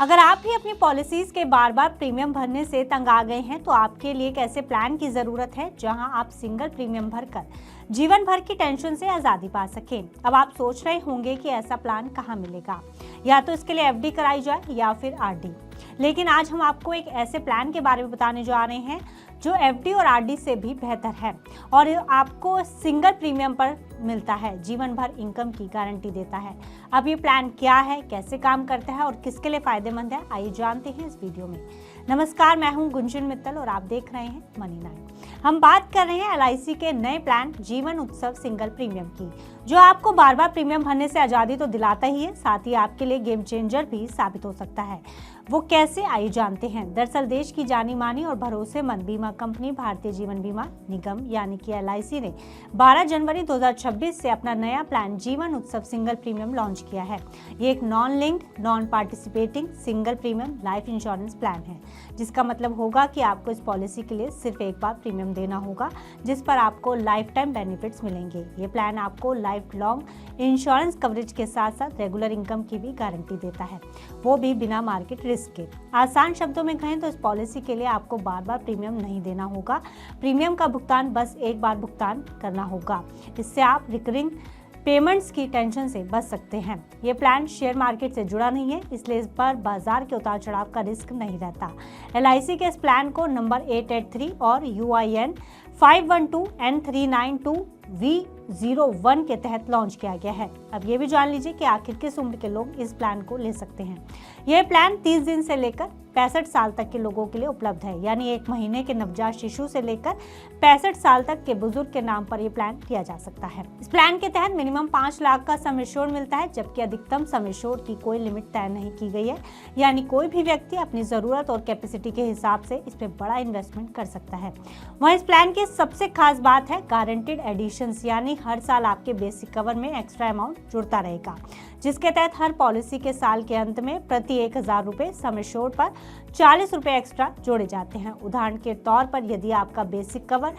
अगर आप भी अपनी पॉलिसीज के बार बार प्रीमियम भरने से तंग आ गए हैं तो आपके लिए एक ऐसे प्लान की जरूरत है जहां आप सिंगल प्रीमियम भरकर जीवन भर की टेंशन से आजादी पा सकें। अब आप सोच रहे होंगे कि ऐसा प्लान कहां मिलेगा, या तो इसके लिए एफडी कराई जाए या फिर आरडी। लेकिन आज हम आपको एक ऐसे प्लान के बारे में बताने जा रहे हैं जो एफडी और आरडी से भी बेहतर है और आपको सिंगल प्रीमियम पर मिलता है, जीवन भर इनकम की गारंटी देता है। अब ये प्लान क्या है, कैसे काम करता है और किसके लिए फायदेमंद है, आइए जानते हैं इस वीडियो में। नमस्कार, मैं हूं गुंजन मित्तल और आप देख रहे हैं मनी नाइन। हम बात कर रहे हैं एलआईसी के नए प्लान जीवन उत्सव सिंगल प्रीमियम की, जो आपको बार बार प्रीमियम भरने से आजादी तो दिलाता ही है, साथ ही आपके लिए गेम चेंजर भी साबित हो सकता है। वो कैसे, आइए जानते हैं। दरअसल देश की जानी मानी और भरोसेमंद बीमा कंपनी भारतीय जीवन बीमा निगम यानी कि एलआईसी ने 12 जनवरी 2026 से अपना नया प्लान जीवन उत्सव सिंगल प्रीमियम लॉन्च किया है। ये एक non linked non participating single premium life insurance plan है, जिसका मतलब होगा कि आपको इस पॉलिसी के लिए सिर्फ एक बार प्रीमियम देना होगा, जिस पर आपको लाइफ टाइम बेनिफिट्स मिलेंगे। ये प्लान आपको लाइफ लॉन्ग इंश्योरेंस कवरेज के साथ साथ रेगुलर इनकम की भी गारंटी देता है, वो भी बिना मार्केट रिस्क के। आसान शब्दों में कहें तो इस पॉलिसी के लिए आपको बार बार प्रीमियम नहीं देना होगा। प्रीमियम का भुगतान बस एक बार भुगतान करना होगा। इससे आप रिकरिंग पेमेंट्स की टेंशन से बच सकते हैं। ये प्लान शेयर मार्केट से जुड़ा नहीं है, इसलिए इस पर बाजार के उतार चढ़ाव का रिस्क नहीं रहता। एलआईसी के इस प्लान को नंबर 883 और UIN 512N392V01 के तहत लॉन्च किया गया है। अब ये भी जान लीजिए कि आखिर किस उम्र के लोग इस प्लान को ले सकते हैं। यह प्लान 30 दिन से लेकर 65 साल तक के लोगों के लिए उपलब्ध है, यानी 1 महीने के नवजात शिशु से लेकर 65 साल तक के बुजुर्ग के नाम पर यह प्लान किया जा सकता है। इस प्लान के तहत मिनिमम 5 लाख का सम एश्योर्ड मिलता है, जबकि अधिकतम सम एश्योर्ड की कोई लिमिट तय नहीं की गई है, यानी कोई भी व्यक्ति अपनी जरूरत और कैपेसिटी के हिसाब से इस पे बड़ा इन्वेस्टमेंट कर सकता है। वहीं इस प्लान की सबसे खास बात है गारंटेड एडिशंस, यानी हर साल आपके बेसिक कवर में एक्स्ट्रा अमाउंट जुड़ता रहेगा, जिसके तहत हर पॉलिसी के साल के अंत में प्रति 1000 रुपए सम एश्योर्ड पर 40 रुपए एक्स्ट्रा जोड़े जाते हैं। उदाहरण के तौर पर यदि आपका बेसिक कवर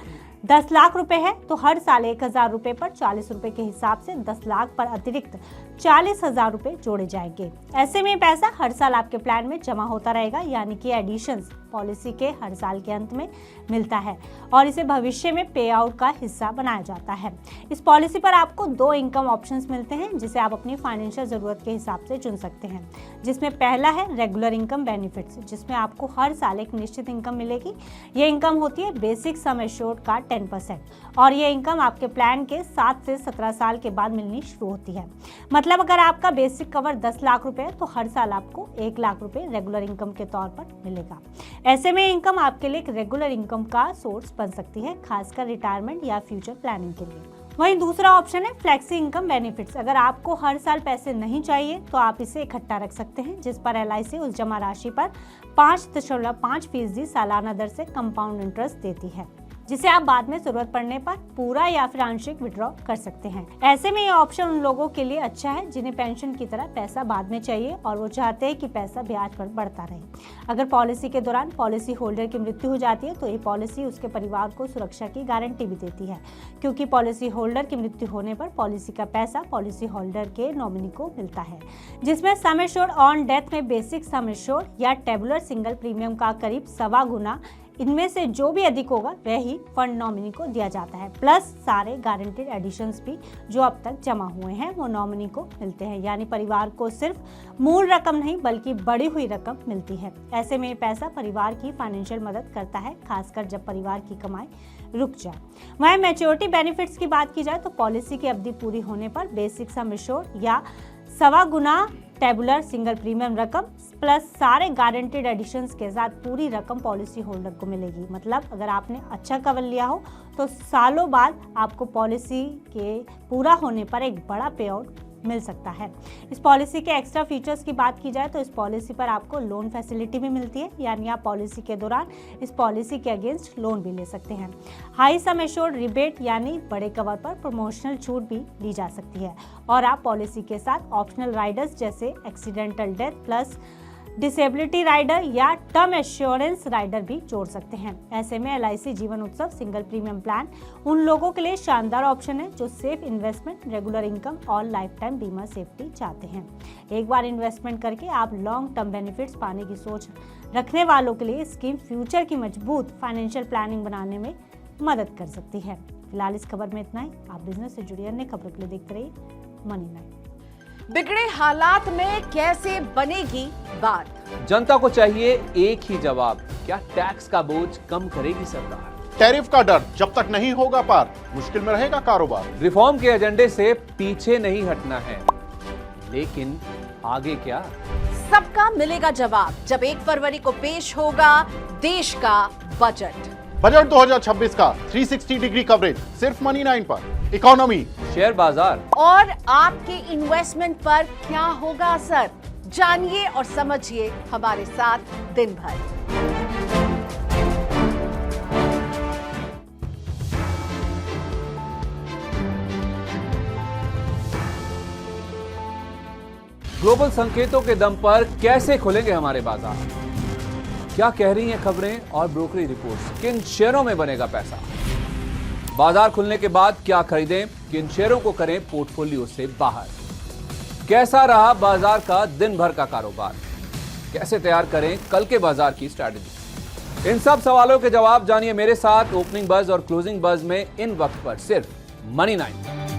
10 लाख रुपए है तो हर साल 1000 रुपए पर 40 रुपए के हिसाब से 10 लाख पर अतिरिक्त 40,000 रुपए जोड़े जाएंगे। ऐसे में पैसा हर साल आपके प्लान में जमा होता रहेगा, यानी कि एडिशंस पॉलिसी के हर साल के अंत में मिलता है और इसे भविष्य में पे आउट का हिस्सा बनाया जाता है। इस पॉलिसी पर आपको 2 इनकम ऑप्शंस मिलते हैं, जिसे आप अपनी फाइनेंशियल जरूरत के हिसाब से चुन सकते हैं। जिसमें पहला है रेगुलर इनकम बेनिफिट्स, जिसमें आपको हर साल एक निश्चित इनकम मिलेगी। ये इनकम होती है बेसिक सम एश्योर्ड का 10% और ये इनकम आपके प्लान के 7 से 17 साल के बाद मिलनी शुरू होती है। मतलब अगर आपका बेसिक कवर 10 लाख रुपए है तो हर साल आपको 1 लाख रुपए रेगुलर इनकम के तौर पर मिलेगा। ऐसे में इनकम आपके लिए एक रेगुलर इनकम का सोर्स बन सकती है, खासकर रिटायरमेंट या फ्यूचर प्लानिंग के लिए। वहीं दूसरा ऑप्शन है फ्लेक्सी इनकम बेनिफिट्स। अगर आपको हर साल पैसे नहीं चाहिए तो आप इसे इकट्ठा रख सकते हैं, जिस पर एलआईसी उस जमा राशि पर 5.5% सालाना दर से कंपाउंड इंटरेस्ट देती है, जिसे आप बाद में जरूरत पड़ने पर पूरा या फिर आंशिक विड्रॉ कर सकते हैं। ऐसे में ये ऑप्शन उन लोगों के लिए अच्छा है जिन्हें पेंशन की तरह पैसा बाद में चाहिए और वो चाहते हैं कि पैसा ब्याज पर बढ़ता रहे। अगर पॉलिसी के दौरान पॉलिसी होल्डर की मृत्यु हो जाती है तो ये पॉलिसी उसके परिवार को सुरक्षा की गारंटी भी देती है, क्योंकि पॉलिसी होल्डर की मृत्यु होने पर पॉलिसी का पैसा पॉलिसी होल्डर के नॉमिनी को मिलता है, जिसमें सम एश्योर्ड ऑन डेथ में बेसिक सम एश्योर्ड या टेबुलर सिंगल प्रीमियम का करीब 1.25 गुना, इनमें से जो भी अधिक होगा वह ही फंड नॉमिनी को दिया जाता है, प्लस सारे गारंटेड एडिशंस भी जो अब तक जमा हुए हैं वो नॉमिनी को मिलते हैं, यानी परिवार को सिर्फ मूल रकम नहीं बल्कि बढ़ी हुई रकम मिलती है। ऐसे में पैसा परिवार की फाइनेंशियल मदद करता है, खासकर जब परिवार की कमाई रुक जाए। वहीं मैच्योरिटी बेनिफिट्स की बात की जाए तो पॉलिसी की अवधि पूरी होने पर बेसिक सम एश्योर्ड या 1.25 गुना टेबुलर सिंगल प्रीमियम रकम प्लस सारे गारंटेड एडिशंस के साथ पूरी रकम पॉलिसी होल्डर को मिलेगी। मतलब अगर आपने अच्छा कवर लिया हो तो सालों बाद आपको पॉलिसी के पूरा होने पर एक बड़ा पे आउट मिल सकता है। इस पॉलिसी के एक्स्ट्रा फीचर्स की बात की जाए तो इस पॉलिसी पर आपको लोन फैसिलिटी भी मिलती है, यानी आप पॉलिसी के दौरान इस पॉलिसी के अगेंस्ट लोन भी ले सकते हैं। हाई सम एश्योर्ड रिबेट यानी बड़े कवर पर प्रमोशनल छूट भी दी जा सकती है और आप पॉलिसी के साथ ऑप्शनल राइडर्स जैसे accidental death plus disability rider या टर्म एश्योरेंस राइडर भी जोड़ सकते हैं। ऐसे में LIC जीवन उत्सव सिंगल प्रीमियम प्लान उन लोगों के लिए शानदार ऑप्शन है जो सेफ इन्वेस्टमेंट, रेगुलर इनकम और लाइफ टाइम बीमा सेफ्टी चाहते हैं। एक बार इन्वेस्टमेंट करके आप लॉन्ग टर्म बेनिफिट्स पाने की सोच रखने वालों के लिए स्कीम फ्यूचर की मजबूत फाइनेंशियल प्लानिंग बनाने में मदद कर सकती है। फिलहाल इस खबर में इतना ही। आप बिजनेस से जुड़ी अन्य खबरों के लिए देखते रहिए मनी 9। बिगड़े हालात में कैसे बनेगी बात? जनता को चाहिए एक ही जवाब, क्या टैक्स का बोझ कम करेगी सरकार? टैरिफ का डर जब तक नहीं होगा पार, मुश्किल में रहेगा कारोबार। रिफॉर्म के एजेंडे से पीछे नहीं हटना है, लेकिन आगे क्या? सबका मिलेगा जवाब जब 1 फरवरी को पेश होगा देश का बजट। बजट 2026 का 360 डिग्री कवरेज सिर्फ मनी 9 पर। इकोनॉमी, शेयर बाजार और आपके इन्वेस्टमेंट पर क्या होगा असर, जानिए और समझिए हमारे साथ दिन भर। ग्लोबल संकेतों के दम पर कैसे खुलेंगे हमारे बाजार? क्या कह रही हैं खबरें और ब्रोकरी रिपोर्ट्स? किन शेयरों में बनेगा पैसा? बाजार खुलने के बाद क्या खरीदें, किन शेयरों को करें पोर्टफोलियो से बाहर? कैसा रहा बाजार का दिन भर का कारोबार? कैसे तैयार करें कल के बाजार की स्ट्रैटेजी? इन सब सवालों के जवाब जानिए मेरे साथ ओपनिंग बज और क्लोजिंग बज में इन वक्त पर सिर्फ मनी 9।